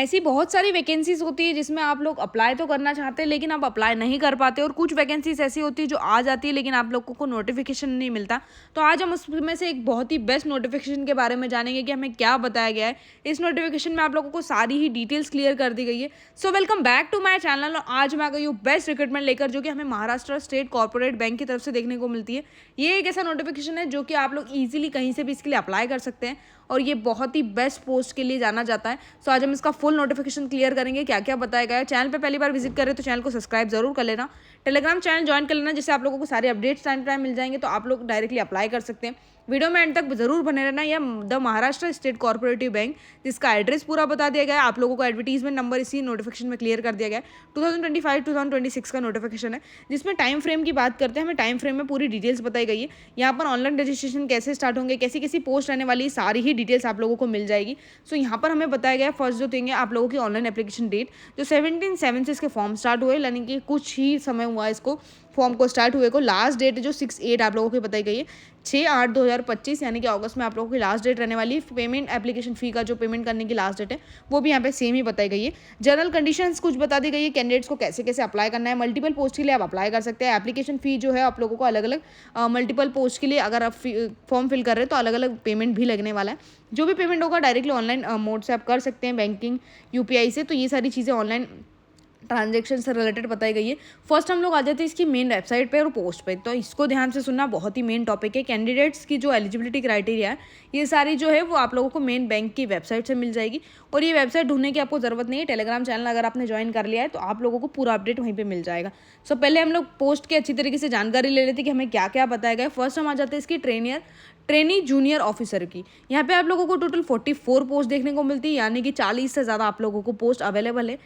ऐसी बहुत सारी वैकेंसीज़ होती है जिसमें आप लोग अप्लाई तो करना चाहते हैं लेकिन आप अप्लाई नहीं कर पाते, और कुछ वैकेंसीज़ ऐसी होती है जो आ जाती है लेकिन आप लोगों को नोटिफिकेशन नहीं मिलता। तो आज हम उसमें से एक बहुत ही बेस्ट नोटिफिकेशन के बारे में जानेंगे कि हमें क्या बताया गया है। इस नोटिफिकेशन में आप लोगों को सारी ही डिटेल्स क्लियर कर दी गई है। So welcome back to my channel, और आज मैं आ गई हूँ बेस्ट रिक्रूटमेंट लेकर, जो कि हमें महाराष्ट्र स्टेट कॉर्पोरेट बैंक की तरफ से देखने को मिलती है। ये एक ऐसा नोटिफिकेशन है जो कि आप लोग ईजिली कहीं से भी इसके लिए अप्लाई कर सकते हैं, और ये बहुत ही बेस्ट पोस्ट के लिए जाना जाता है। सो आज हम इसका फुल नोटिफिकेशन क्लियर करेंगे, क्या क्या बताया गया है। चैनल पे पहली बार विजिट करें तो चैनल को सब्सक्राइब जरूर कर लेना, टेलीग्राम चैनल ज्वाइन कर लेना, जिससे आप लोगों को सारे अपडेट्स टाइम टाइम मिल जाएंगे, तो आप लोग डायरेक्टली अप्लाई कर सकते हैं। वीडियो में एंड तक जरूर बने रहना। यह the Maharashtra state corporative bank, जिसका एड्रेस पूरा बता दिया गया है। आप लोगों को एडवर्टीजमेंट नंबर इसी नोटिफिकेशन में क्लियर कर दिया गया है। 2025-2026 का नोटिफिकेशन है, जिसमें टाइम फ्रेम की बात करते हैं। हमें टाइम फ्रेम में पूरी डिटेल्स बताई गई है। यहाँ पर ऑनलाइन रजिस्ट्रेशन कैसे स्टार्ट होंगे, कैसी कैसी पोस्ट रहने वाली है, सारी ही डिटेल्स आप लोगों को मिल जाएगी। सो यहाँ पर हमें बताया गया है, फर्स्ट जो थिंग है आप लोगों की ऑनलाइन एप्लीकेशन डेट, जो 17/7 से इसके फॉर्म स्टार्ट हुए, यानी कि कुछ ही समय हुआ इसको फॉर्म को स्टार्ट हुए को। लास्ट डेट जो 6/8 आप लोगों को बताई गई है, 6/8/2025, यानी कि अगस्त में आप लोगों की लास्ट डेट रहने वाली है। पेमेंट एप्लीकेशन फ़ी का जो पेमेंट करने की लास्ट डेट है वो भी यहाँ पे सेम ही बताई गई है। जनरल कंडीशंस कुछ बता दी गई है, कैंडिडेट्स को कैसे कैसे अप्लाई करना है। मल्टीपल पोस्ट के लिए आप अप्लाई कर सकते हैं। एप्लीकेशन फ़ी जो है आप लोगों को अलग अलग, मल्टीपल पोस्ट के लिए अगर आप फॉर्म फिल कर रहे हैं तो अलग अलग पेमेंट भी लगने वाला है। जो भी पेमेंट होगा डायरेक्टली ऑनलाइन मोड से आप कर सकते हैं, बैंकिंग यूपीआई से। तो ये सारी चीज़ें ऑनलाइन ट्रांजैक्शन से रिलेटेड बताई गई है। फर्स्ट हम लोग आ जाते हैं इसकी मेन वेबसाइट पे और पोस्ट पे, तो इसको ध्यान से सुनना, बहुत ही मेन टॉपिक है। कैंडिडेट्स की जो एलिजिबिलिटी क्राइटेरिया है, ये सारी जो है वो आप लोगों को मेन बैंक की वेबसाइट से मिल जाएगी, और ये वेबसाइट ढूंढने की आपको ज़रूरत नहीं है। टेलीग्राम चैनल अगर आपने ज्वाइन कर लिया है तो आप लोगों को पूरा अपडेट वहीं पर मिल जाएगा। सो पहले हम लोग पोस्ट की अच्छी तरीके से जानकारी ले लेते हैं कि हमें क्या क्या बताया गया है। फर्स्ट हम आ जाते हैं इसकी ट्रेनी जूनियर ऑफिसर की। यहाँ पे आप लोगों को टोटल 44 पोस्ट देखने को मिलती है, यानी कि 40 से ज़्यादा आप लोगों को पोस्ट अवेलेबल है।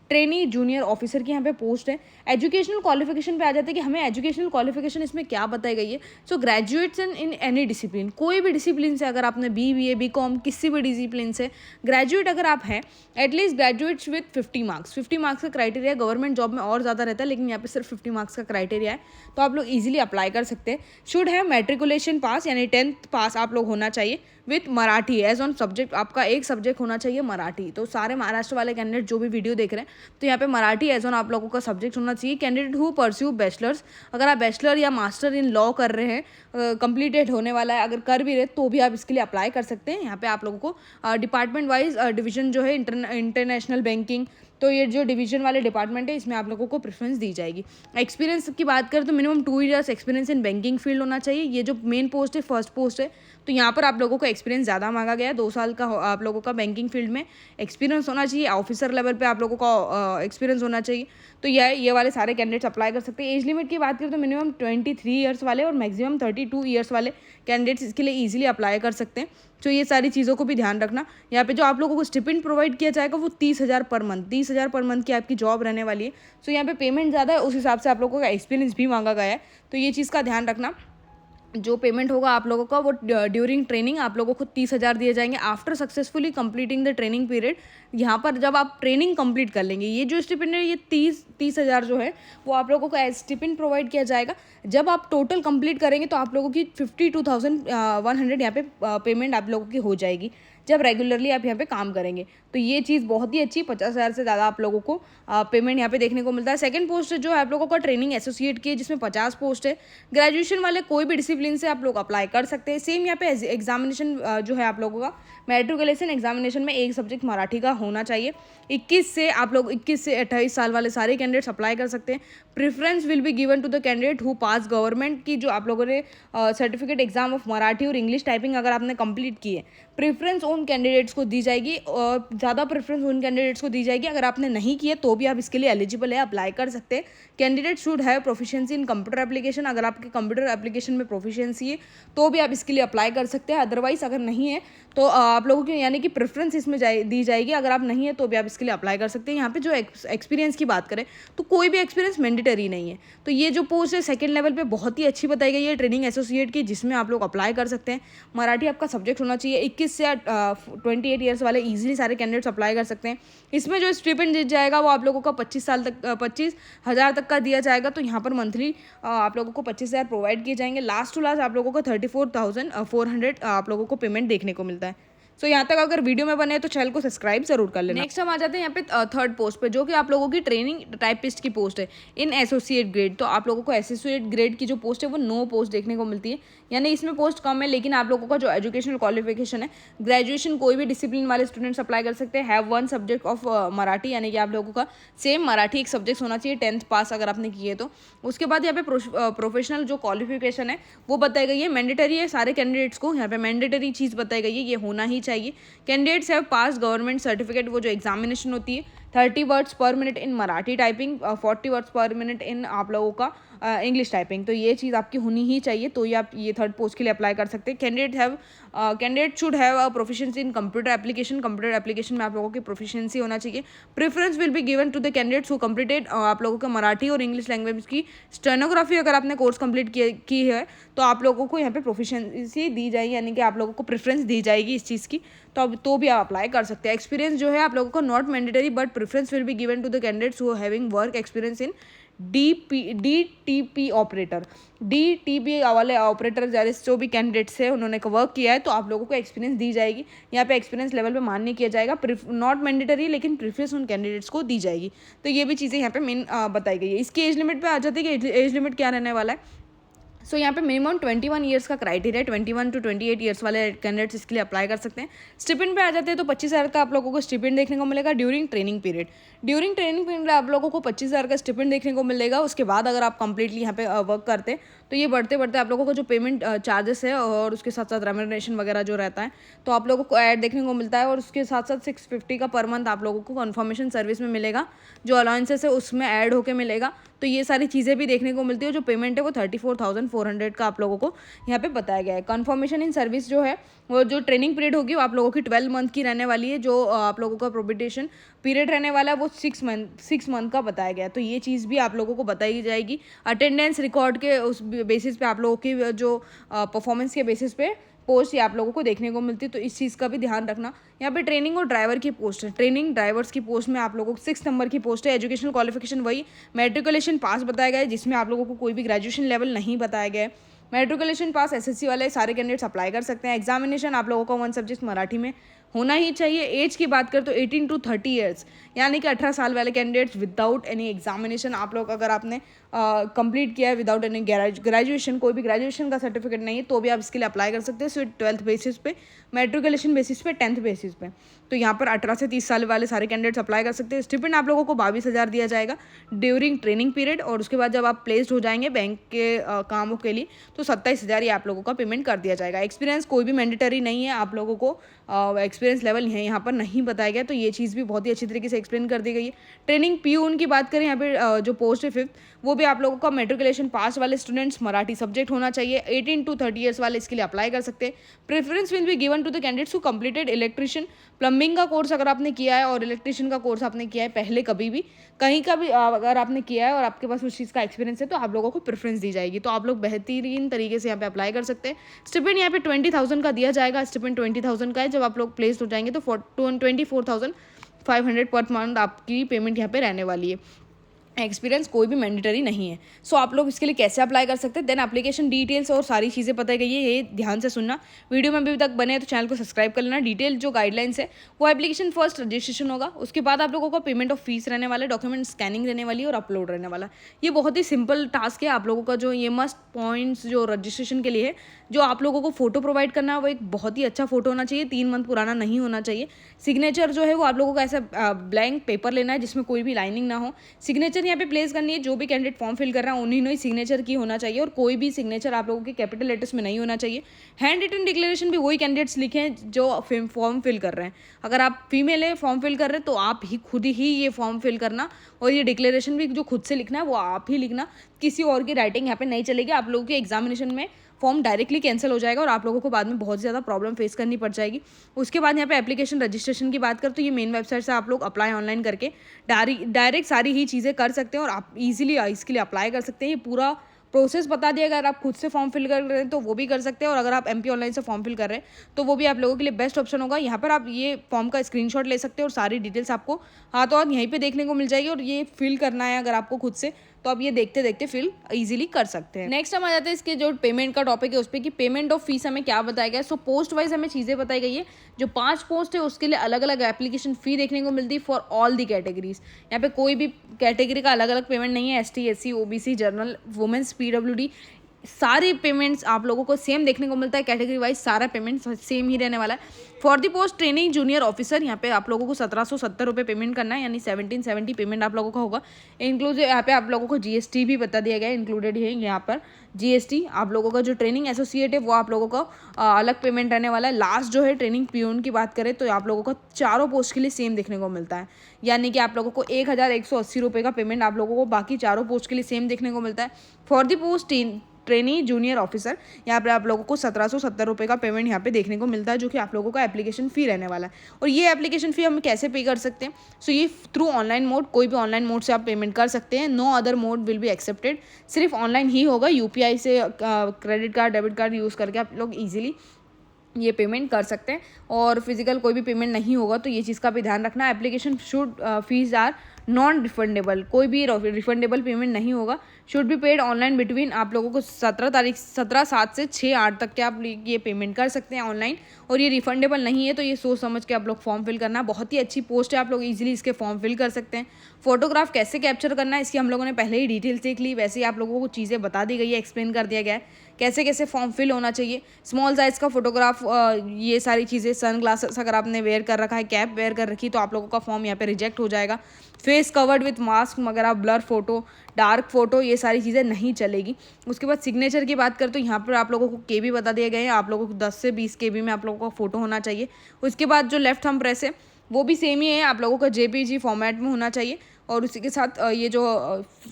ट्रेनी जूनियर ऑफिसर की यहाँ पे पोस्ट है। एजुकेशनल क्वालिफिकेशन पे आ जाते हैं कि हमें एजुकेशनल क्वालिफिकेशन इसमें क्या बताई गई है। सो ग्रेजुएट्स इन एनी डिसिप्लिन, कोई भी डिसिप्लिन से, अगर आपने BBA BCom किसी भी डिसिप्लिन से ग्रेजुएट अगर आप हैं, at least graduates with 50 marks. 50 marks का क्राइटेरिया गवर्नमेंट जॉब में और ज़्यादा रहता है, लेकिन यहाँ पे सिर्फ 50 मार्क्स का क्राइटेरिया है, तो आप लोग ईजिली अप्लाई कर सकते हैं। शुड है मैट्रिकुलेशन पास, यानी 10th पास आप लोग होना चाहिए, with Marathi as one subject. आपका एक सब्जेक्ट होना चाहिए मराठी। तो सारे महाराष्ट्र वाले कैंडिडेट जो भी वीडियो देख रहे हैं, तो यहाँ पे मराठी एज ऑन आप लोगों का सब्जेक्ट होना चाहिए। कैंडिडेट हु परस्यू बैचलर्स, अगर आप बैचलर या मास्टर इन लॉ कर रहे हैं, कंप्लीटेड होने वाला है, अगर कर भी रहे तो भी आप इसके लिए अप्लाई कर सकते हैं। यहाँ पे आप लोगों को डिपार्टमेंट वाइज डिवीजन जो है इंटरनेशनल बैंकिंग, तो ये जो डिवीजन वाले डिपार्टमेंट है इसमें आप लोगों को प्रेफरेंस दी जाएगी। एक्सपीरियंस की बात करें तो minimum 2 years experience in banking field होना चाहिए। ये जो मेन पोस्ट है, फर्स्ट पोस्ट है, तो यहाँ पर आप लोगों को एक्सपीरियंस ज़्यादा मांगा गया है। 2 साल का आप लोगों का बैंकिंग फील्ड में एक्सपीरियंस होना चाहिए। ऑफिसर लेवल पे आप लोगों का एक्सपीरियंस होना चाहिए। तो ये वाले सारे कैंडिडेट्स अप्लाई कर सकते हैं। एज लिमिट की बात करें तो मिनिमम 23 ईयर्स वाले और मैक्सिमम 32 ईयर्स वाले कैंडिडेट्स इसके लिए ईजिली अप्लाई कर सकते हैं। तो ये सारी चीज़ों को भी ध्यान रखना। यहाँ पे जो आप लोगों को स्टिपेंड प्रोवाइड किया जाएगा वो 30,000 पर मंथ, 30,000 पर मंथ की आपकी जॉब रहने वाली है। सो यहाँ पे पेमेंट ज़्यादा है, उस हिसाब से आप लोगों का एक्सपीरियंस भी मांगा गया है, तो ये चीज़ का ध्यान रखना। जो पेमेंट होगा आप लोगों का वो ड्यूरिंग ट्रेनिंग आप लोगों को 30,000 दिए जाएंगे after successfully completing the training period. यहाँ पर जब आप ट्रेनिंग कंप्लीट कर लेंगे, ये जो स्टिपेंड है ये 30,000 जो है वो आप लोगों को एज स्टिपेंड प्रोवाइड किया जाएगा। जब आप टोटल कंप्लीट करेंगे तो आप लोगों की 52,100 यहाँ पे पेमेंट आप लोगों की हो जाएगी, जब रेगुलरली आप यहाँ पे काम करेंगे। तो ये चीज़ बहुत ही अच्छी, 50,000 से ज़्यादा आप लोगों को पेमेंट यहाँ पे देखने को मिलता है। सेकंड पोस्ट जो है आप लोगों का ट्रेनिंग एसोसिएट की है, जिसमें 50 पोस्ट है। ग्रेजुएशन वाले कोई भी डिसिप्लिन से आप लोग अप्लाई कर सकते हैं। सेम यहाँ पे एग्जामिनेशन जो है आप लोगों का मैट्रिकुलेशन एग्जामिनेशन में एक सब्जेक्ट मराठी का होना चाहिए। 21 से 28 साल वाले सारे कैंडिडेट्स अप्लाई कर सकते हैं। Preference will be given to the candidate who pass government की, जो आप लोगों ने सर्टिफिकेट एग्जाम ऑफ मराठी और इंग्लिश टाइपिंग अगर आपने कंप्लीट की है, प्रेफरेंस उन कैंडिडेट्स को दी जाएगी, और ज़्यादा प्रेफरेंस उन कैंडिडेट्स को दी जाएगी। अगर आपने नहीं किया तो भी आप इसके लिए एलिजिबल है, अप्लाई कर सकते हैं। Candidate should have proficiency in computer application, अगर आपके कंप्यूटर एप्लीकेशन में प्रोफिशिएंसी है तो भी आप इसके लिए अप्लाई कर सकते हैं। अदरवाइज अगर नहीं है तो आप लोगों की यानी कि प्रेफरेंस इसमें दी जाएगी। अगर आप नहीं है तो भी आप इसके लिए अप्लाई कर सकते हैं। यहाँ पे जो एक्सपीरियंस की बात करें तो कोई भी एक्सपीरियंस मैंडेटरी नहीं है। तो ये जो पोस्ट है सेकंड लेवल पे बहुत ही अच्छी बताई गई है ट्रेनिंग एसोसिएट की, जिसमें आप लोग अप्लाई कर सकते हैं। मराठी आपका सब्जेक्ट होना चाहिए। 21 से 28 ईयर्स वाले ईजिली सारे कैंडिडेट्स अप्लाई कर सकते हैं। इसमें जो स्टिपेंड जाएगा वो आप लोगों का 25,000 तक का दिया जाएगा। तो यहाँ पर मंथली आप लोगों को 25,000 प्रोवाइड किए जाएंगे। लास्ट टू लास्ट आप लोगों को 34,400 आप लोगों को पेमेंट देखने को मिलता है। सो यहाँ तक अगर वीडियो में बने तो चैनल को सब्सक्राइब जरूर कर लेना। नेक्स्ट हम आ जाते हैं यहाँ पे थर्ड पोस्ट पे, जो कि आप लोगों की ट्रेनिंग टाइपिस्ट की पोस्ट है इन एसोसिएट ग्रेड। तो आप लोगों को एसोसिएट ग्रेड की जो पोस्ट है वो 9 पोस्ट देखने को मिलती है, यानी इसमें पोस्ट कम है, लेकिन आप लोगों का जो एजुकेशनल क्वालिफिकेशन है, ग्रेजुएशन कोई भी डिसिप्लिन वाले स्टूडेंट्स अप्लाई कर सकते हैं। Have one subject of Marathi, यानी कि आप लोगों का सेम मराठी एक सब्जेक्ट होना चाहिए 10th पास अगर आपने किए तो। उसके बाद यहाँ पे प्रोफेशनल जो क्वालिफिकेशन है वो बताई गई है, मैंडेटरी है सारे कैंडिडेट्स को, यहाँ पे मैंडेटरी चीज़ बताई गई है, ये होना ही चाहिए। Candidates have pass government certificate, वो जो एग्जामिनेशन होती है 30 वर्ड्स पर minute in Marathi typing, 40 words पर मिनट इन आप लोगों का इंग्लिश टाइपिंग। तो ये चीज़ आपकी होनी ही चाहिए, तो ये आप ये थर्ड पोस्ट के लिए अप्लाई कर सकते हैं। Candidate should have a proficiency in computer application, computer application में आप लोगों की प्रोफिशिएंसी होना चाहिए। Preference will be given to the candidates who completed, आप लोगों का मराठी और इंग्लिश लैंग्वेज की स्टेनोग्राफी अगर आपने कोर्स कंप्लीट की है तो आप लोगों को यहाँ पे प्रोफिशिएंसी दी जाएगी, यानी कि आप लोगों को प्रेफरेंस दी जाएगी इस चीज़ की, तो भी आप अप्लाई कर सकते हैं। एक्सपीरियंस जो है आप लोगों को not mandatory, but preference will be given to the candidates who having work experience in DTP operator, DTP वाले ऑपरेटर जो भी कैंडिडेट्स है उन्होंने वर्क किया है तो आप लोगों को एक्सपीरियंस दी जाएगी। यहाँ पे एक्सपीरियंस लेवल पे मान्य किया जाएगा, नॉट मैंडेटरी, लेकिन प्रेफरेंस उन कैंडिडेट्स को दी जाएगी। तो ये भी चीज़ें यहाँ पे मेन बताई गई है। इसकी एज लिमिट पे आ जाती है कि एज लिमिट क्या रहने वाला है। सो यहाँ पे मिनिमम 21 ईयर्स का क्राइटेरिया, 21 to 28 ईयर्स वाले कैंडिडेट्स इसके लिए अप्लाई कर सकते हैं। स्टिपेंड पे आ जाते हैं तो 25,000 का आप लोगों को स्टिपेंड देखने को मिलेगा during training period. During training period आप लोगों को 25,000 का स्टिपेंड देखने को मिलेगा। उसके बाद अगर आप कंप्लीटली यहाँ पे वर्क करते हैं तो ये बढ़ते बढ़ते आप लोगों को जो पेमेंट चार्जेस है और उसके साथ साथ रेम्यूनरेशन वगैरह जो रहता है तो आप लोगों को ऐड देखने को मिलता है, और उसके साथ साथ 650 का पर मंथ आप लोगों को कन्फर्मेशन सर्विस में मिलेगा, जो अलाउंसेस है उसमें ऐड होकर मिलेगा। तो ये सारी चीज़ें भी देखने को मिलती है। जो पेमेंट है वो 34,400 का आप लोगों को यहाँ पे बताया गया है। कन्फर्मेशन इन सर्विस जो है वो जो ट्रेनिंग पीरियड होगी वो आप लोगों की 12 मंथ की रहने वाली है। जो आप लोगों का प्रोबिटेशन पीरियड रहने वाला है वो 6 मंथ का बताया गया है। तो ये चीज़ भी आप लोगों को बताई जाएगी। अटेंडेंस रिकॉर्ड के उस बेसिस पे आप लोगों की जो परफॉर्मेंस के बेसिस पे पोस्ट ये आप लोगों को देखने को मिलती है, तो इस चीज़ का भी ध्यान रखना। यहाँ पे ट्रेनिंग और ड्राइवर की पोस्ट है। ट्रेनिंग ड्राइवर्स की पोस्ट में आप लोगों को 6 नंबर की पोस्ट है। एजुकेशनल क्वालिफिकेशन वही मैट्रिकुलेशन पास बताया गया है, जिसमें आप लोगों को कोई भी ग्रेजुएशन लेवल नहीं बताया गया है। मैट्रिकुलेशन पास SSC वाले सारे कैंडिडेट्स अप्लाई कर सकते हैं। एग्जामिनेशन आप लोगों को 1 सब्जेक्ट मराठी में होना ही चाहिए। एज की बात करें तो 18 to 30 ईयर्स, यानी कि 18 साल वाले कैंडिडेट्स विदाउट एनी एग्जामिनेशन, आप लोग अगर आपने कंप्लीट किया है विदाउट एनी ग्रेजुएशन, कोई भी ग्रेजुएशन का सर्टिफिकेट नहीं है तो भी आप इसके लिए अप्लाई कर सकते हैं। सिर्फ 12th बेसिस पे, मैट्रिकुलेशन बेसिस पे, 10th बेसिस पे। तो यहाँ पर 18 से 30 साल वाले सारे कैंडिडेट्स अप्लाई कर सकते हैं। स्टिपेंड आप लोगों को 22,000 दिया जाएगा ड्यूरिंग ट्रेनिंग पीरियड, और उसके बाद जब आप प्लेस्ड हो जाएंगे बैंक के कामों के लिए तो 27,000 ये आप लोगों का पेमेंट कर दिया जाएगा। एक्सपीरियंस कोई भी मैंडेटरी नहीं है, आप लोगों को एक्सपीरियंस लेवल यहाँ पर नहीं बताया गया, तो ये चीज़ भी बहुत ही अच्छी तरीके से एक्सप्लेन कर दी गई है। ट्रेनिंग प्यून की बात करें यहाँ पे जो पोस्ट है 5th, वो भी आप लोगों का मैट्रिकुलेशन पास वाले स्टूडेंट्स मराठी सब्जेक्ट होना चाहिए। 18 to 30 ईयर्स वाले इसके लिए अप्लाई कर सकते हैं। Preference will be given to the candidates who completed electrician, plumbing का कोर्स अगर आपने किया है और इलेक्ट्रिशियन का कोर्स आपने किया है पहले कभी भी कहीं का भी अगर आपने किया है और आपके पास उस चीज़ का एक्सपीरियंस है तो आप लोगों को प्रेफरेंस दी जाएगी। तो आप लोग बेहतरीन तरीके से यहाँ पे अप्लाई कर सकते हैं। स्टिपेंड यहाँ पे 20,000 का दिया जाएगा। स्टिपेंड 20,000 का है। जब आप लोग प्लेस्ड हो जाएंगे तो 24,500 पर मंथ आपकी पेमेंट यहाँ पे रहने वाली है। एक्सपीरियंस कोई भी मैंडेटरी नहीं है। सो आप लोग इसके लिए कैसे अप्लाई कर सकते हैं, देन एप्लीकेशन डिटेल्स और सारी चीज़ें बताई गई है, ये ध्यान से सुनना। वीडियो में अभी तक बने तो चैनल को सब्सक्राइब कर लेना। डिटेल जो गाइडलाइंस है वो एप्लीकेशन फर्स्ट रजिस्ट्रेशन होगा, उसके बाद आप लोगों का पेमेंट ऑफ फीस रहने वाला है, डॉक्यूमेंट स्कैनिंग रहने वाली है और अपलोड रहने वाला। ये बहुत ही सिंपल टास्क है। आप लोगों का जो ये मस्ट पॉइंट्स जो रजिस्ट्रेशन के लिए है, जो आप लोगों को फोटो प्रोवाइड करना है वो एक बहुत ही अच्छा फोटो होना चाहिए, 3 मंथ पुराना नहीं होना चाहिए। सिग्नेचर जो है वो आप लोगों को ऐसा ब्लैंक पेपर लेना है जिसमें कोई भी लाइनिंग ना हो। सिग्नेचर यहाँ पे प्लेस करनी है। जो भी कैंडिडेट फॉर्म फिल कर रहा है उन्हीं ने सिग्नेचर की होना चाहिए, और कोई भी सिग्नेचर आप लोगों के कैपिटल लेटर्स में नहीं होना चाहिए। हैंड रिटन डिक्लेरेशन भी वही कैंडिडेट्स लिखें जो फॉर्म फिल कर रहे हैं। अगर आप फीमेल है फॉर्म फिल कर रहे हैं तो आप ही खुद ही ये फॉर्म फिल करना, और ये डिक्लेरेशन भी जो खुद से लिखना है वो आप ही लिखना। किसी और की राइटिंग यहाँ पे नहीं चलेगी। आप लोगों के एग्जामिनेशन में फॉर्म डायरेक्टली कैंसिल हो जाएगा और आप लोगों को बाद में बहुत ज़्यादा प्रॉब्लम फेस करनी पड़ जाएगी। उसके बाद यहाँ पे एप्लीकेशन रजिस्ट्रेशन की बात करें तो ये मेन वेबसाइट से आप लोग अप्लाई ऑनलाइन करके डायरेक्ट सारी ही चीज़ें कर सकते हैं और आप इजीली इसके लिए अप्लाई कर सकते हैं। ये पूरा प्रोसेस बता दिया। अगर आप खुद से फॉर्म फिल कर रहे हैं तो वो भी कर सकते हैं, और अगर आप MP ऑनलाइन से फॉर्म फिल कर रहे हैं तो वो भी आप लोगों के लिए बेस्ट ऑप्शन होगा। यहाँ पर आप ये फॉर्म का स्क्रीनशॉट ले सकते हैं और सारी डिटेल्स आपको हाथों हाथ यहीं पे देखने को मिल जाएगी। और ये फिल करना है अगर आपको खुद से, तो आप ये देखते देखते फिल इजीली कर सकते हैं। नेक्स्ट हम आ जाते हैं इसके जो पेमेंट का टॉपिक है उस पर, कि पेमेंट ऑफ फीस हमें क्या बताया गया है। सो पोस्ट वाइज हमें चीज़ें बताई गई है। जो 5 पोस्ट है उसके लिए अलग अलग एप्लीकेशन फ़ी देखने को मिलती है फॉर ऑल दी कैटेगरीज। यहाँ पे कोई भी कैटेगरी का अलग अलग पेमेंट नहीं है। ST SC OBC general women's PWD सारे पेमेंट्स आप लोगों को सेम देखने को मिलता है। कैटेगरी वाइज सारा पेमेंट सेम ही रहने वाला है। For the post training junior officer यहाँ पे आप लोगों को 1770 रुपये पेमेंट करना है, यानी 1770 पेमेंट आप लोगों का होगा। इंक्लूसिव यहाँ पे आप लोगों को GST भी बता दिया गया है, इंक्लूडेड है यहाँ पर GST। आप लोगों का जो ट्रेनिंग एसोसिएट है वो आप लोगों का अलग पेमेंट रहने वाला है। लास्ट जो है ट्रेनिंग पियून की बात करें तो आप लोगों को चारों पोस्ट के लिए सेम देखने को मिलता है, यानी कि आप लोगों को 1180 रुपये का पेमेंट आप लोगों को बाकी चारों पोस्ट के लिए सेम देखने को मिलता है। For the post trainee junior officer यहाँ पे आप लोगों को 1770 रुपये का पेमेंट यहाँ पे देखने को मिलता है, जो कि आप लोगों का एप्लीकेशन फ़ी रहने वाला है। और ये एप्लीकेशन फ़ी हम कैसे पे कर सकते हैं? सो ये थ्रू ऑनलाइन मोड, कोई भी ऑनलाइन मोड से आप पेमेंट कर सकते हैं। No other mode will be accepted, सिर्फ ऑनलाइन ही होगा। UPI से credit card debit card use करके आप लोग ईजिली ये पेमेंट कर सकते हैं, और फिजिकल कोई भी पेमेंट नहीं होगा। तो ये चीज़ का भी ध्यान रखना। Application should fees are non refundable, कोई भी रिफंडेबल पेमेंट नहीं होगा। Should be paid online between, आप लोगों को 17/7 से 6/8 तक के आप ये पेमेंट कर सकते हैं ऑनलाइन। और ये रिफंडेबल नहीं है, तो ये सोच समझ के आप लोग फॉर्म फिल करना। बहुत ही अच्छी पोस्ट है, आप लोग इजीली इसके फॉर्म फिल कर सकते हैं। फोटोग्राफ कैसे कैप्चर करना है इसकी हम लोगों ने पहले ही डिटेल्स देख ली, वैसे ही आप लोगों को चीज़ें बता दी गई है, एक्सप्लेन कर दिया गया है कैसे कैसे फॉर्म फिल होना चाहिए। स्मॉल साइज़ का फोटोग्राफ, ये सारी चीज़ें, सन ग्लासेस अगर आपने वेयर कर रखा है, कैप वेयर कर रखी, तो आप लोगों का फॉर्म यहाँ पे रिजेक्ट हो जाएगा। फेस कवर्ड विथ मास्क मगर आप ब्लर फोटो, डार्क फोटो, ये सारी चीज़ें नहीं चलेगी। उसके बाद सिग्नेचर की बात करें तो यहाँ पर आप लोगों को KB बता दिए गए हैं। आप लोगों को 10 से 20 KB में आप लोगों का फोटो होना चाहिए। उसके बाद जो लेफ्ट थंब प्रेस है वो भी सेम ही है, आप लोगों का JPG फॉर्मेट में होना चाहिए। और उसी के साथ ये जो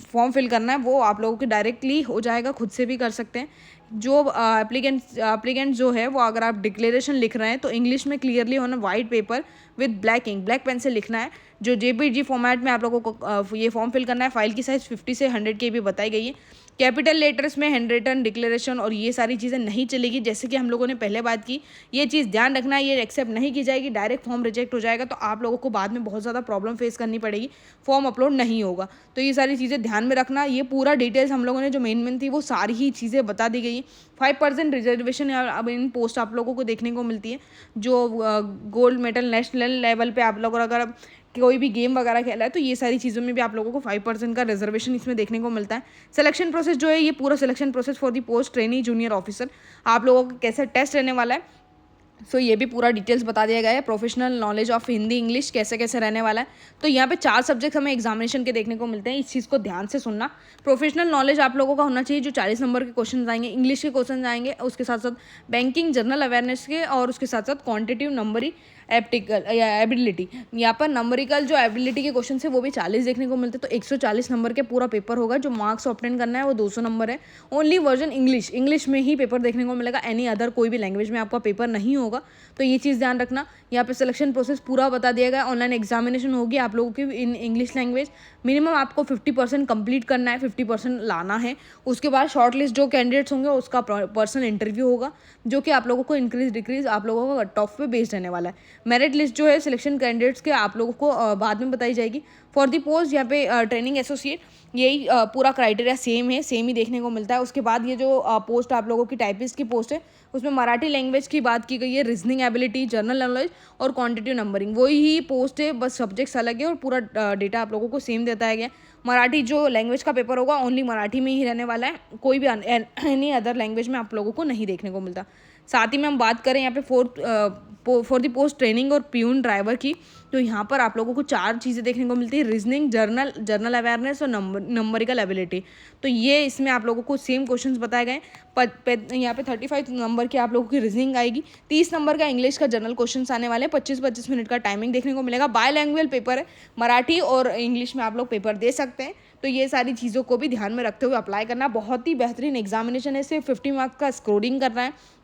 फॉर्म फिल करना है वो आप लोगों के डायरेक्टली हो जाएगा, खुद से भी कर सकते हैं। जो एप्लीकेंट जो है वो, अगर आप डिक्लेरेशन लिख रहे हैं तो इंग्लिश में क्लियरली होना, white paper with black ink, black pen से लिखना है। जो JPG फॉर्मेट में आप लोगों को ये फॉर्म फिल करना है। फाइल की साइज़ 50 से 100 KB बताई गई है। कैपिटल लेटर्स में हैंड रिटन डिक्लेरेशन और ये सारी चीज़ें नहीं चलेगी, जैसे कि हम लोगों ने पहले बात की। ये चीज़ ध्यान रखना, ये एक्सेप्ट नहीं की जाएगी, डायरेक्ट फॉर्म रिजेक्ट हो जाएगा, तो आप लोगों को बाद में बहुत ज़्यादा प्रॉब्लम फेस करनी पड़ेगी, फॉर्म अपलोड नहीं होगा। तो ये सारी चीज़ें ध्यान में रखना। ये पूरा डिटेल्स हम लोगों ने जो मेन थी वो सारी ही चीज़ें बता दी गई है। 5% रिजर्वेशन अब इन पोस्ट आप लोगों को देखने को मिलती है। जो गोल्ड मेडल नेशनल लेवल पे आप लोग अगर कोई भी गेम वगैरह खेला है तो ये सारी चीज़ों में भी आप लोगों को 5% का रिजर्वेशन इसमें देखने को मिलता है। सिलेक्शन प्रोसेस जो है, ये पूरा selection process for the post trainee junior officer, आप लोगों का कैसा टेस्ट रहने वाला है, सो ये भी पूरा डिटेल्स बता दिया गया है। Professional knowledge of Hindi English कैसे कैसे रहने वाला है। तो यहाँ पे 4 सब्जेक्ट हमें एग्जामिनेशन के देखने को मिलते हैं, इस चीज़ को ध्यान से सुनना। प्रोफेशनल नॉलेज आप लोगों का होना चाहिए, जो 40 नंबर के क्वेश्चन आएंगे, इंग्लिश के क्वेश्चन आएंगे, उसके साथ साथ बैंकिंग जनरल अवेयरनेस के, और उसके साथ साथ क्वान्टिटिव नंबरी एप्टिकल या एबिलिटी। यहाँ पर नंबरिकल जो एबिलिटी के क्वेश्चन है वो भी 40 देखने को मिलते हैं। तो 140 नंबर के पूरा पेपर होगा। जो मार्क्स ऑब्टेन करना है वो 200 नंबर है। ओनली वर्जन इंग्लिश में ही पेपर देखने को मिलेगा, एनी अदर कोई भी लैंग्वेज में आपका पेपर नहीं होगा। तो ये चीज़ ध्यान रखना। यहाँ पे सिलेक्शन प्रोसेस पूरा बता दिया गया। ऑनलाइन एग्जामिनेशन होगी आप लोगों की इन इंग्लिश लैंग्वेज। मिनिमम आपको 50% कंप्लीट करना है, 50% लाना है। उसके बाद शॉर्ट लिस्ट जो कैंडिडेट्स होंगे उसका पर्सनल इंटरव्यू होगा, जो कि आप लोगों को इंक्रीज डिक्रीज आप लोगों को कट ऑफ पे बेस्ड रहने वाला है। मेरिट लिस्ट जो है सिलेक्शन कैंडिडेट्स के आप लोगों को बाद में बताई जाएगी। फॉर दी पोस्ट यहाँ पे ट्रेनिंग एसोसिएट, यही पूरा क्राइटेरिया सेम ही देखने को मिलता है। उसके बाद ये जो पोस्ट आप लोगों की टाइपिस्ट की पोस्ट है उसमें मराठी लैंग्वेज की बात की गई है, रीजनिंग एबिलिटी, जनरल नॉलेज और क्वांटिटिव नंबरिंग, वही ही पोस्ट है, बस सब्जेक्ट्स अलग है और पूरा डेटा आप लोगों को सेम देता है गया। मराठी जो लैंग्वेज का पेपर होगा ओनली मराठी में ही रहने वाला है, कोई भी एनी अदर लैंग्वेज में आप लोगों को नहीं देखने को मिलता। साथ ही में हम बात करें यहाँ पे फॉर दी पोस्ट ट्रेनिंग और प्यून ड्राइवर की, तो यहाँ पर आप लोगों को 4 चीज़ें देखने को मिलती है, रीजनिंग, जर्नल अवेयरनेस और नंबरिकल एबिलिटी। तो ये इसमें आप लोगों को सेम क्वेश्चंस बताए गए। यहाँ पे 35 नंबर की आप लोगों की रीजनिंग आएगी, 30 नंबर का इंग्लिश का जनरल क्वेश्चंस आने वाले हैं, 25-25 मिनट का टाइमिंग देखने को मिलेगा। बायलैंग्वेज पेपर है, मराठी और इंग्लिश में आप लोग पेपर दे सकते हैं। तो ये सारी चीज़ों को भी ध्यान में रखते हुए अप्लाई करना। बहुत ही बेहतरीन एग्जामिनेशन है, सिर्फ 50 मार्क्स का स्कोरिंग करना है।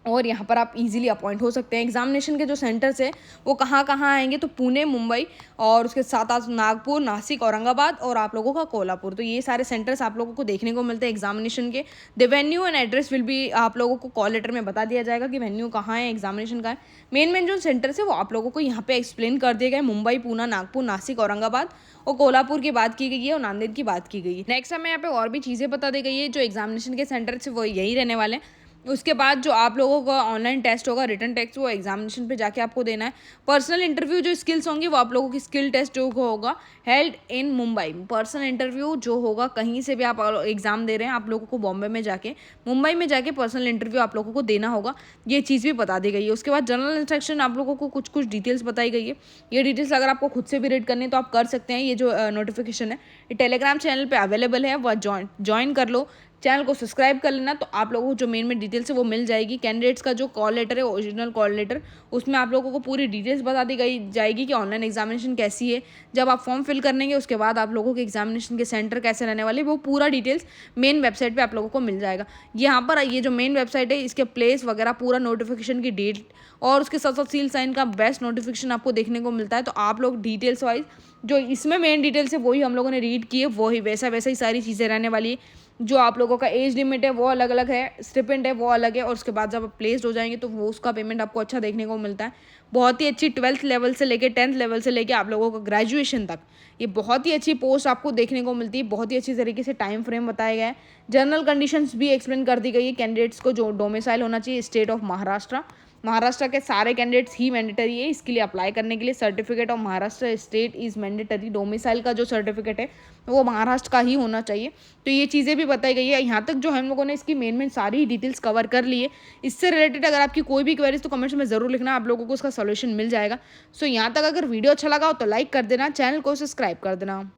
और यहाँ पर आप इजीली अपॉइंट हो सकते हैं। एग्जामिनेशन के जो सेंटर्स है वो कहाँ कहाँ आएंगे, तो पुणे, मुंबई और उसके साथ साथ नागपुर, नासिक, औरंगाबाद और आप लोगों का कोल्हापुर। तो ये सारे सेंटर्स आप लोगों को देखने को मिलते हैं एग्जामिनेशन के। The venue and address will be, आप लोगों को कॉल लेटर में बता दिया जाएगा कि वेन्यू कहाँ है, एग्जामिनेशन का है। मेन मेन जो सेंटर्स है वो आप लोगों को यहाँ पे एक्सप्लेन कर दिए गए। मुंबई, पूना, नागपुर, नासिक, औरंगाबाद और कोल्हापुर की बात की गई है और नांदेड़ की बात की गई है। नेक्स्ट हमें यहाँ पे और भी चीज़ें बता दी गई है। जो एग्जामिनेशन के सेंटर्स है वो यही रहने वाले हैं। उसके बाद जो आप लोगों का ऑनलाइन टेस्ट होगा, रिटन टेस्ट, वो एग्जामिनेशन पे जाके आपको देना है। पर्सनल इंटरव्यू जो स्किल्स होंगी वो आप लोगों की स्किल टेस्ट जो होगा held in Mumbai. Personal interview जो होगा, कहीं से भी आप एग्जाम दे रहे हैं, आप लोगों को बॉम्बे में जाके, मुंबई में जाके पर्सनल इंटरव्यू आप लोगों को देना होगा। ये चीज़ भी बता दी गई है। उसके बाद जनरल इंस्ट्रक्शन आप लोगों को कुछ कुछ डिटेल्स बताई गई है। ये डिटेल्स अगर आपको खुद से भी रीड करनी है तो आप कर सकते हैं। ये जो नोटिफिकेशन है ये टेलीग्राम चैनल पे अवेलेबल है, वह ज्वाइन कर लो, चैनल को सब्सक्राइब कर लेना, तो आप लोगों को जो मेन में डिटेल्स है वो मिल जाएगी। कैंडिडेट्स का जो कॉल लेटर है, ओरिजिनल कॉल लेटर, उसमें आप लोगों को पूरी डिटेल्स बता दी गई जाएगी कि ऑनलाइन एग्जामिनेशन कैसी है। जब आप फॉर्म फिल करेंगे उसके बाद आप लोगों के एग्जामिनेशन के सेंटर कैसे रहने वाले, वो पूरा डिटेल्स मेन वेबसाइट पर आप लोगों को मिल जाएगा। यहाँ पर ये जो मेन वेबसाइट है इसके प्लेस वगैरह, पूरा नोटिफिकेशन की डेट और उसके साथ साथ सील साइन का बेस्ट नोटिफिकेशन आपको देखने को मिलता है। तो आप लोग डिटेल्स वाइज जो इसमें मेन डिटेल्स है वही हम लोगों ने रीड की है, वही वैसा वैसा ही सारी चीज़ें रहने वाली है। जो आप लोगों का एज लिमिट है वो अलग अलग है, स्टिपेंड है वो अलग है, और उसके बाद जब आप प्लेस्ड हो जाएंगे तो वो उसका पेमेंट आपको अच्छा देखने को मिलता है। बहुत ही अच्छी 12th लेवल से लेके 10th लेवल से लेके आप लोगों को ग्रेजुएशन तक ये बहुत ही अच्छी पोस्ट आपको देखने को मिलती है। बहुत ही अच्छी तरीके से टाइम फ्रेम बताया गया है। जनरल कंडीशंस भी एक्सप्लेन कर दी गई है। कैंडिडेट्स को जो डोमिसाइल होना चाहिए स्टेट ऑफ महाराष्ट्र, महाराष्ट्र के सारे कैंडिडेट्स ही मैंडेटरी है इसके लिए अप्लाई करने के लिए। Certificate of Maharashtra state is mandatory. Domicile का जो सर्टिफिकेट है वो महाराष्ट्र का ही होना चाहिए। तो ये चीज़ें भी बताई गई है। यहाँ तक जो हम लोगों ने इसकी मेन सारी डिटेल्स कवर कर ली है। इससे रिलेटेड अगर आपकी कोई भी क्वेरीज तो कमेंट्स में ज़रूर लिखना, आप लोगों को उसका सोल्यूशन मिल जाएगा। सो यहाँ तक अगर वीडियो अच्छा लगा हो तो लाइक कर देना, चैनल को सब्सक्राइब कर देना।